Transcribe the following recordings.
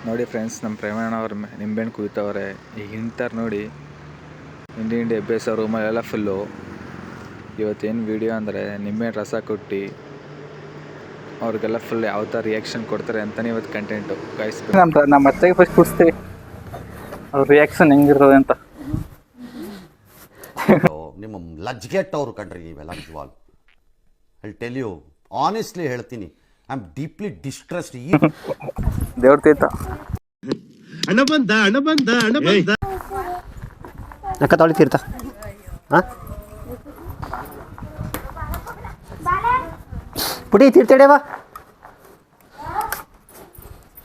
ನೋಡಿ ಫ್ರೆಂಡ್ಸ್, ನಮ್ಮ ಪ್ರೇಮಣ್ಣ ಅವ್ರ ನಿಂಬೆಹಣ್ಣು ಕುಯ್ತವ್ರೆ. ಈಗ ಹಿಂಡ್ತಾರೆ ನೋಡಿ, ಹಿಂಡಿ ಎಬ್ಬೇಸೋ ರೂಮಲ್ಲೆಲ್ಲ ಫುಲ್ಲು. ಇವತ್ತೇನು ವೀಡಿಯೋ ಅಂದರೆ ನಿಂಬೆಹಣ್ಣು ರಸ ಕೊಟ್ಟು ಅವ್ರಿಗೆಲ್ಲ ಫುಲ್ ಯಾವ ಥರ ರಿಯಾಕ್ಷನ್ ಕೊಡ್ತಾರೆ ಅಂತಲೇ ಇವತ್ತು ಕಂಟೆಂಟು ಕಾಯಿಸ್ಬೇಕು. ನಮ್ಮ ಅತ್ತೆಗೆ ಫಸ್ಟ್ ಕೂರಿಸ್ತೀವಿ, ಅವ್ರ ರಿಯಾಕ್ಷನ್ ಹೆಂಗಿರ್ತದೆ ಅಂತ. ನಿಮ್ಮ ಲಜ್ಗೆಟ್ಟವ್ರು ಕಂಡ್ರಿ ನೀವೆಲ್ಲ ನಿಜವಾಗ್ಲು. ಐ ಟೆಲ್ ಯು ಆನೆಸ್ಟ್ಲಿ ಹೇಳ್ತೀನಿ, ಐ ಆಮ್ ಡೀಪ್ಲಿ ಡಿಸ್ಟ್ರೆಸ್ಡ್. ದೇವ್ರ ತೀರ್ಥ ಹಣ ಬಂದ ನಕ್ಕ ತೊಳಿ ತೀರ್ಥ. ಹಾಂ ಪುಟಿ ತೀರ್ಥೇಡೇವಾ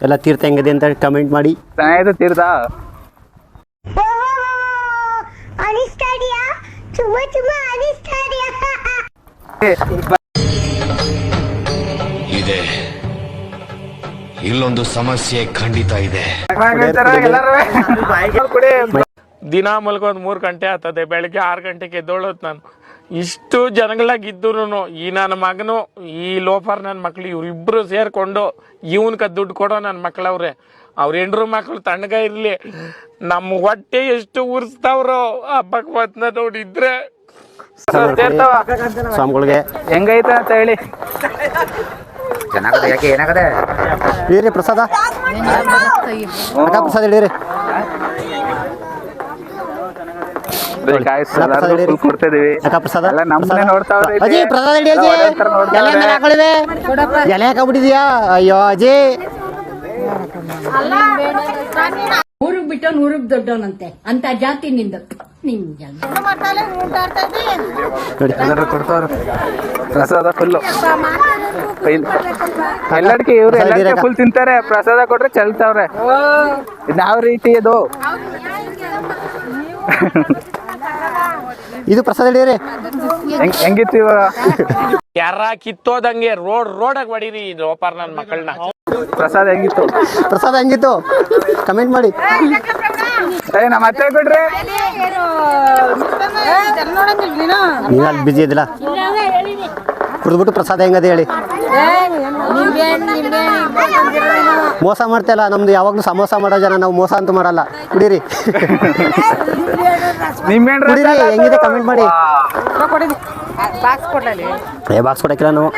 ಎಲ್ಲ ತೀರ್ಥ ಹೆಂಗಿದೆ ಅಂತ ಕಮೆಂಟ್ ಮಾಡಿ. ಚೆನ್ನಾಗಿದೆ ತೀರ್ಥ. ಇದೆ, ಇಲ್ಲೊಂದು ಸಮಸ್ಯೆ ಖಂಡಿತ ಇದೆ. ದಿನ ಮಲ್ಕೊಂಡ್ 3 ಗಂಟೆ ಆಗ್ತದೆ, ಬೆಳಗ್ಗೆ 6 ಗಂಟೆಗೆ ಎದ್ದೋಳೋದು ನಾನು. ಇಷ್ಟು ಜನಗಳಾಗಿದ್ದು ಈ ನನ್ನ ಮಗನು, ಈ ಲೋಫರ್ ನನ್ನ ಮಕ್ಳು, ಇವ್ರಿಬ್ರು ಸೇರ್ಕೊಂಡು ಇವನ್ಕ ದುಡ್ಡು ಕೊಡೋ ನನ್ನ ಮಕ್ಳವ್ರೆ. ಅವ್ರ ಹೆಂಡ್ರು ಮಕ್ಳು ತಣ್ಣಗ ಇರ್ಲಿ, ನಮ್ಮ ಹೊಟ್ಟೆ ಎಷ್ಟು ಉರ್ಸ್ತಾವ್ರೋ ಹಬ್ಬಕ್ಕೆ ಬಂದ ನೋಡಿದ್ರೆ. ಸ್ವಾಮಿಗಳಿಗೆ ಹೆಂಗೈತೆ ಅಂತ ಹೇಳಿ. ಚೆನ್ನಾಗದೆ, ಯಾಕೆ ಏನಾಗದೆ ಹೇಳಿರಿ ಪ್ರಸಾದ. ಅಕ್ಕ ಪ್ರಸಾದ ಹೇಳಿರಿ. ಕೊಡ್ತಿದೀವಿ ಅಕ್ಕ ಪ್ರಸಾದ ನಮ್ಮನೆ ನೋಡ್ತಾವ್ರೆ. ಅಜಿ ಪ್ರಸಾದ ಹೇಳಿ. ಅಜಿ ಎಲೆ ಮೇಲೆ ಹಾಕೊಳ್ಳಿವೆ, ಎಲೆ ಹಾಕೊಂಡ್ಬಿಟ್ಟಿದ್ಯಾ? ಅಯ್ಯೋ ಅಜಿ, ಊರಿಗೆ ಬಿಟ್ಟು ಊರಿಗೆ ದೊಡ್ಡವನಂತೆ ಅಂತ ಜಾತಿ ನಿಂದ. ಪ್ರಸಾದ ಫುಲ್ ಎಲ್ಲದಕ್ಕೆ ಇವ್ರು ಎಲ್ಲದಕ್ಕೆ ಫುಲ್ ತಿಂತಾರೆ. ಪ್ರಸಾದ ಕೊಟ್ರೆ ಚಲ್ತಾವ್ರೆ. ಯಾವ ರೀತಿ ಇದು? ಇದು ಪ್ರಸಾದ ಹೇಳಿರಿ. ಹೆಂಗಿತ್ತು ಇವಾಗ? ಯಾರ ಕಿತ್ತೋದಂಗೆ ರೋಡಾಗ ಹೊಡೀರಿ ಲೋಫರ್ ನನ್ನ ಮಕ್ಕಳನ್ನ. ಪ್ರಸಾದ ಹೆಂಗಿತ್ತು? ಪ್ರಸಾದ ಹೆಂಗಿತ್ತು ಕಮೆಂಟ್ ಮಾಡಿ. ನಮ್ಮ ಅತ್ತೆ ಕೊಡ್ರಿ. ನೀವು ಅಲ್ಲಿ ಬಿಜಿ ಇದಿಲ್ಲ, ಕುಡಿದ್ಬಿಟ್ಟು ಪ್ರಸಾದ ಹೆಂಗದೆ ಹೇಳಿ. ಮೋಸ ಮಾಡ್ತಲ್ಲ, ನಮ್ದು ಯಾವಾಗ್ಲೂ ಸಮೋಸ ಮಾಡೋ ಜನ ನಾವು, ಮೋಸ ಅಂತೂ ಮಾಡಲ್ಲ. ಕುಡೀರಿ ಕುಡೀರಿ, ಹೆಂಗಿದೆ ಕಮೆಂಟ್ ಮಾಡಿ. ಬಾಕ್ಸ್ ಕೊಡಕ್ಕಿಲ್ಲ ನಾವು,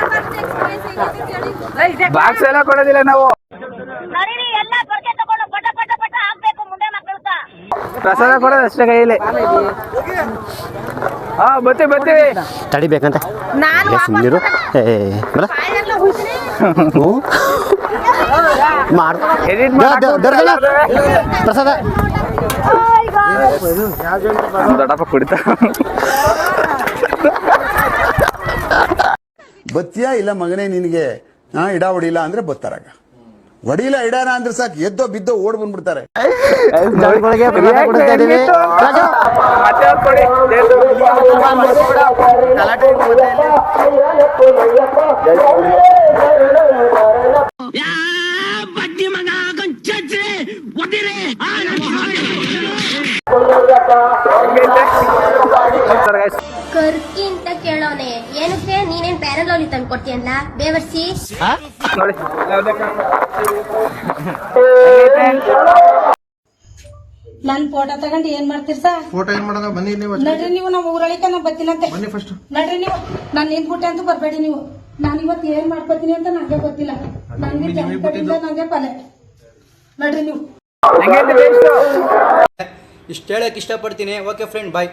ಬಾಕ್ಸ್ ಎಲ್ಲ ಕೊಡೋದಿಲ್ಲ ನಾವು. ಪ್ರಸಾದ ಕೊಡೋದು ಅಷ್ಟೇ ಕೈಯಲ್ಲಿ. ಬರ್ತೀವಿ ತಡಿಬೇಕಂತ ಸುಮ್ಮನಿರು. ಪ್ರಸಾದ ದೊಡ್ಡಪ್ಪ ಕುಡಿತ. ಬತ್ತಿಯಾ ಇಲ್ಲ ಮಗನೇ ನಿನಗೆ ಇಡ ಹೊಡಿಲ್ಲ ಅಂದ್ರೆ ಬತ್ತಾರಾಗ, ಹೊಡಿಲ್ಲ ಇಡಾನ ಅಂದ್ರೆ ಸಾಕು ಎದ್ದೋ ಬಿದ್ದೋ ಓಡ್ ಬಂದ್ಬಿಡ್ತಾರೆ. ಕರ್ಕಿ ಅಂತ ಕೇಳೋನೆ, ಏನಕ್ಕೆ ನೀನೇನ್ ಪ್ಯಾರಲೋಲಿ ತಂದು ಕೊಡ್ತೀಯಲ್ಲ ಬೇವರ್ಸಿ. ನನ್ ಫೋಟೋ ತಗೊಂಡು ಏನ್ ಮಾಡ್ತೀರಿ ಸರ್? ಫೋಟೋ ಏನ್ ಮಾಡೋದು? ಬನ್ನಿ ನೀವು ನಡ್ರಿ ನೀವು, ನಮ್ಮ ಊರಳಿಕ ನಾ ಬರ್ತೀನಂತೆ. ಬನ್ನಿ ಫಸ್ಟ್ ನಡ್ರಿ ನೀವು, ನಾನು ನಿಂತ್ಬಿಟ್ಟೆ ಅಂತ ಬರ್ಬೇಡಿ ನೀವು. ನಾನು ಇವತ್ತು ಏನ್ ಮಾಡ್ಕೊತೀನಿ ಅಂತ ನಂಗೆ ಗೊತ್ತಿಲ್ಲ. ನಂಗೆ ಜನ ಕಡೆಯಿಂದ ನಂಗೆ ಪಲೆ. ನಡ್ರಿ ನೀವು. ಇಷ್ಟು ಹೇಳಕ್ ಇಷ್ಟಪಡ್ತೀನಿ. ಓಕೆ ಫ್ರೆಂಡ್, ಬಾಯ್.